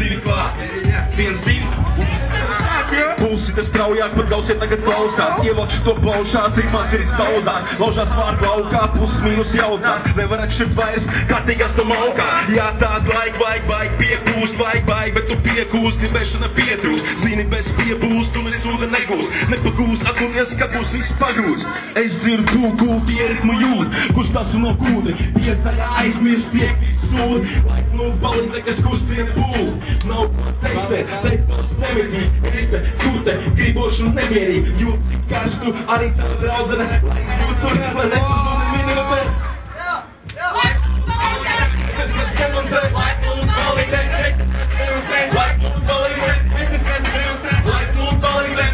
divi klāt, viens, divi. Pulsi te straujāk, pat gausiet tagad klausās. Ievelk šito paušās, ritmās sirds pauzās. Laužās vārdu laukā, puses mīnus jaucās. Nevar atšķirt vairs, kārtīgās no malkā. Jā, tādu laiku vajag piekūst, vajag, bet tu piekūst, gribēšana pietrūst. Zini, bez piepūst, tu nesūda negūst. Nepagūst, atgūties, kad būs viss pagrūts. Es dzirdu gulti, ieritmu jūt, kustās un no kūdi. Piesaļā aizmirst, tiek viss sūdi. Laik nu balīte, kas kustien pūl. Nav ko testēt, teikt tos nemitī. Es te, tu te, gribošu un nemierīgi. Jūt, cik karstu, arī tā draudzene. Laiks būt tur, lai nepazūdi minūte. Es mēs demonstrē. Laik nu balīte, es Laik nu balīte, Laik nu balīte.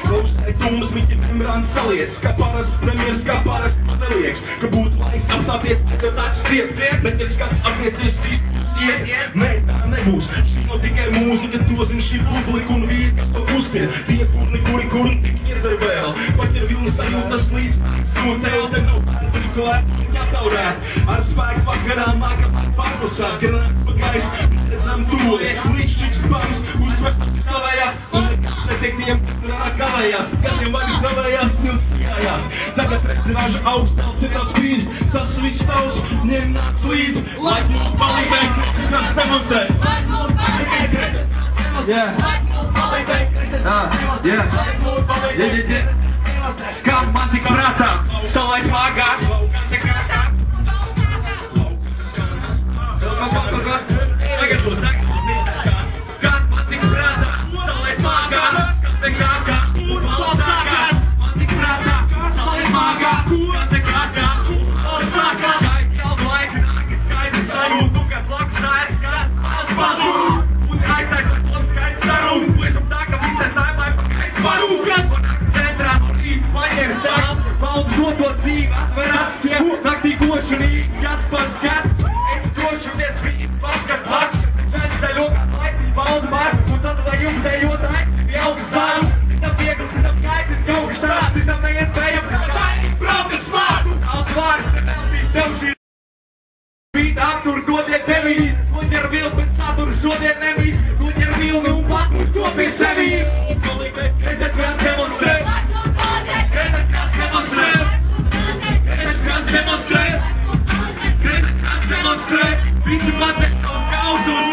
Klausai tums, miķi membrāns saliec. Kā parasts nemieris, kā parasts padelieks. Ka būtu laiks apstāties, tāds stiet. Neķer skats apgriezties trīs. Nē, tā nebūs. Šī nav tikai mūzika, to zin šī publika un vīri, kas to uzspien. Tie kurni, kuri un tik iedzer vēl. Paķer vilni sajūtas līdz sūtēl, te nav pārduri klēt un jātaurēt. Ar spēku vakarā māka pārklusāt, granāts pa gaisu, redzam tuvojas. Līdzčiks bams, uztverstas izklavējās, un netiek tiem, kas tur ārā kavējās. Gadiem vaļas kavējās, smilts jājās. Tagad redzināža augstēl citās brīd, tas viss tavs, ņem nāc līdz, laik mums palīdēk. Es kas demonstrē. Skan man tik prātā, salaid māgā. Skan man tik prātā, salaid māgā. Skan te kākā, un sākās. Man tik prātā, salaid māgā. Skan te kākā, un sākās. Skaidri albu laiku, nāki skaidri sajūtu. Blakus tā ir skats, pazūd, un aiztais ar labi skaidrs sarunas. Pliešam tā, ka visai saimai pagais parūkas. Centrā no rīta paņērs tāds, valdes doto dzīvi, atver atsiem. Naktī gošanīgi, kas paskat, es došamies brīdi, paskat plaks. Čaļi zaļo kā laicīgi valdu var, un tad lai jums dējot aicīgi pie augas stāvus. Citam viegli, citam kaitini, kaut kas tāds, citam neiespējam. Taini, braukas vārdu, daudz vārdu, neveltīt tev šī. Bīt aptur, dodiet devīs, kuņi ar vilni pēc satura šodien nemīs, kuņi ar vilni un paturi to pie sevī. Kreisais krāns demonstrē, kreisais krāns demonstrē, kreisais krāns demonstrē, kreisais krāns demonstrē, visi pacek savus kausus.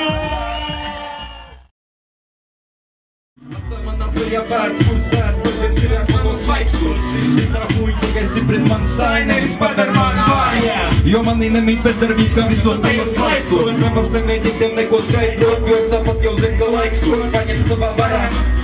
Man apvējā pēc kursēts, bet cilvēk mano svaigsurs. Tā puļi tikai stiprin man stāj, nevis padar man vājā. Jo manī nemīt bezdarbība, kā visos tajos laikos. Nemaz nemēģin tiem neko skaidrot, jo es tāpat jau zinu, ka laiks tos paņem savā varā.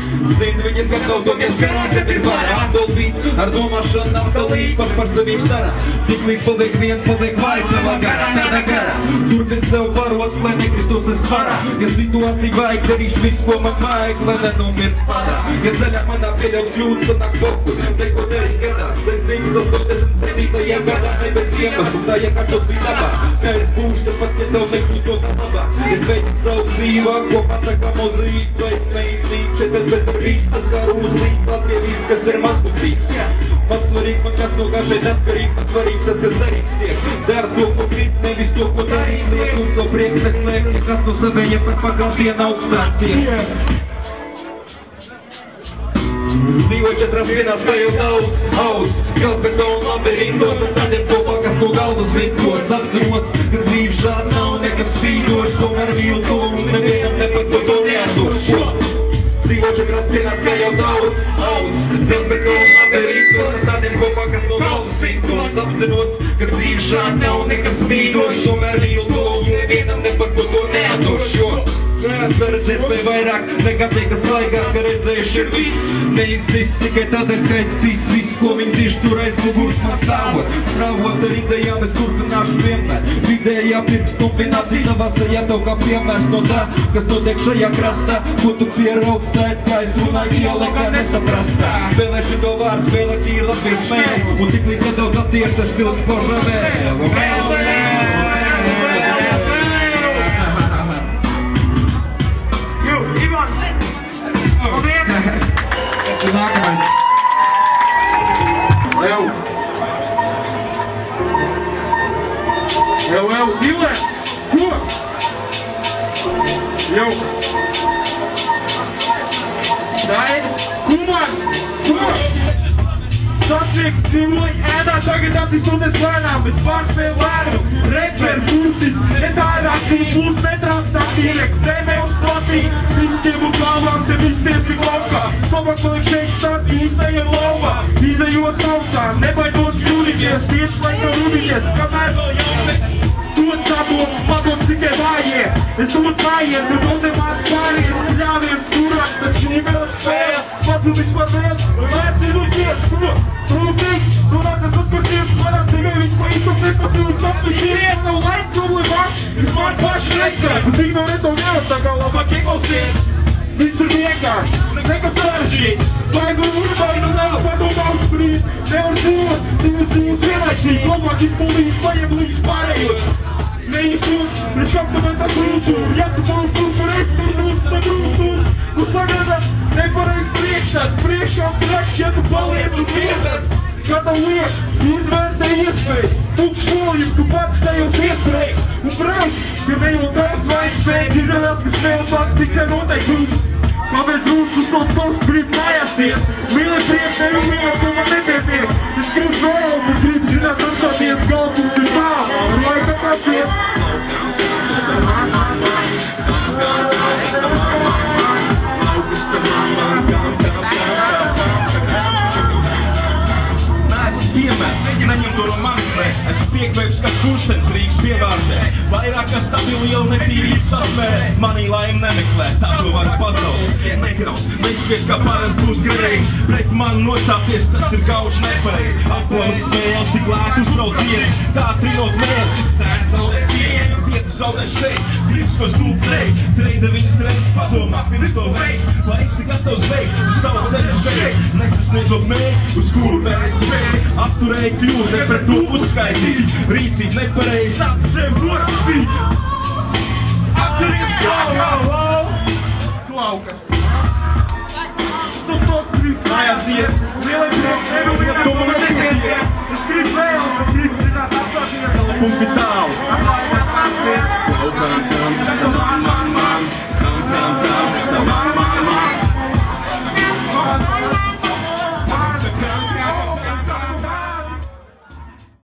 Zinu viņiem, ka kaudoties garā, kad ir varā. Atbildīt ar domāšanu nav dalīt, par savīm starā. Tik līdz paliek vien, paliek vāj savā garā, tādā garā. Turpin sev varos, lai nekristos es varā. Ja situācija vajag, darīšu visu, ko man vajag, lai nenomirt padā. Ja ceļā manā pieļaut kļūt, tad nāk boku, te ko darīt gadās. Es dzīvi sastoties un sedītajiem gadā, ne bez iemeslu, tā iekārtos bija dabā. Kā es būšu, tāpat, ja tev nekļūst no tā labāks. Es veidinu savu dzīvā, ko pasaka mozīku, lai es neizlīk, šeit bez bezdarbības, tas kā uzlīk, Latvija viss, kas ir mazkustīgs. Man svarīgs, man kas no kā šeit atkarīgs, man svarīgs tas, kas darīgs tiek. Dara to, ko grib, nevis to, ko darīt liek, un savu prieku neslēk, ja kas no savējiem pat pakaltien augstāk tiek. Dzīvo četrās vienās, kā jau daudz, gals bez tavu labirintos, ar tādiem kopā, kas no galvas vinkos. Apzinos, ka dzīve šāds nav nekas spīdošs, tomēr mīlu to un nevienam nepad par to neatdošu. Dzīvo četrās vienās, kā jau daudz, dzels bez tavu labirintos, ar tādiem kopā, kas no galvas vinkos. Apzinos, ka dzīve šāds nav nekas spīdošs, tomēr mīlu to un nevienam nepad par to neatdošu. Es varu redzēt spēj vairāk nekā tie, kas klaigā, ka redzējuši ir viss. Neizdzis tikai tādēļ, ka es cis viss, ko viņi dziši tur aiz muguras man stāvot. Strāvot ar idejām es turpināšu vienmēr. Vidējā pirks kombinācija tavās ar jātev kā piemērs no tā, kas notiek šajā krastā. Ko tu pieraudz tēt, kā es runāju dialekā nesaprastā. Spēlēšu to vārdu, spēlē tīri latviešu mēlu, un tik līdz nedaudz attieši tas stilks požā vēl. Nākamais. Dilē! Ko? Jo. Nice. Kumar. Sasniegt, dzīvoju ēdā, tagad attīstūties lēnām, bez pārspēju lēnu. Reper, kurti, netārāktī, būs netrāktāktī, rekdēmē uz platī. Visiem un galvām, te visiem tik laukā. Savāk paliek šeit stāti, īstajiem lauvā. Izejot tautā, nebaidos kļūdīties, tieši laikam rūdīties, kamēr vēl jaunais. Dod sabots, padoms tikai vājie. Es dod vājie, tu daudziem māc pāriem, ļāviem stūrāk, taču nevēlas spēja. Patu vispār vēl, lēcinuties, ko? Rūtīgi, tu nācies uzkurties, manā dzīvē viņš pa īstam nepatūr, tapis ies, savu laiku problēmām, vispār paši nesēr, bet ignorē to vēl, tā kā labāk ieklausies. Viss ir vienkārši, nekas sarežģīts, vaigu urbainu nav padomā uz brīd, nevar dzīvot, divas dzīves vienlaicīgi, labāk izpildījis paiem līdz pārējos. Neizsūs, priekš apkamēt ar kultūru, ja tu baltu, par es uzvust ar kultūru, tu sagada nepareiz priekšstāds, priekšā traks, ja tu paliec uz vietas. Kā tev liek, izvērtē iespēju, tukš solījumi, tu pats tajos iestrēgs, un brauc, ka vēl daudz vajag spēj, izrādās, ka spēl pat tikai noteikti uz. Kāpēc rūs uz tos grib mājās iet, mīli priek, nevi mīli, to man nepietiek. Es gribu vēl, un gribu zināt, atstāties galvums ir tā, un laika pasies. Neņem to no manis, ne, esmu piekvēps kā skurstens Rīgas pievārtē. Vairāk kā stabili jau netīrības sasmērē, manī laimi nemeklē, tā to var pazaut. Negraus, nespies kā parasti būs greiz, pret mani nostāties, tas ir gauži nepareiz. Aplamas smēles, tik lēt uzbrauc ieri, tā trinot mēli, sēna zaudē cieni, vietas zaudē šeit, drīskos tūp treit, treida viņas reizes padomā, pirms to veikt, vai esi gatavs veikt, uz tavu ceļu veikt, nesasniedzot mērķi, uz kuru vērst veikt, apturēji kļūt, ne pret to uzskaitīt, rīcīt nepareiz, apšiem rakstīt. Atceries klaukas. Stop, mājās iet, lielai priek, nevienam to man nepietiek. Es gribu vēl, es gribu zināt apstāties. Punkts ir tā,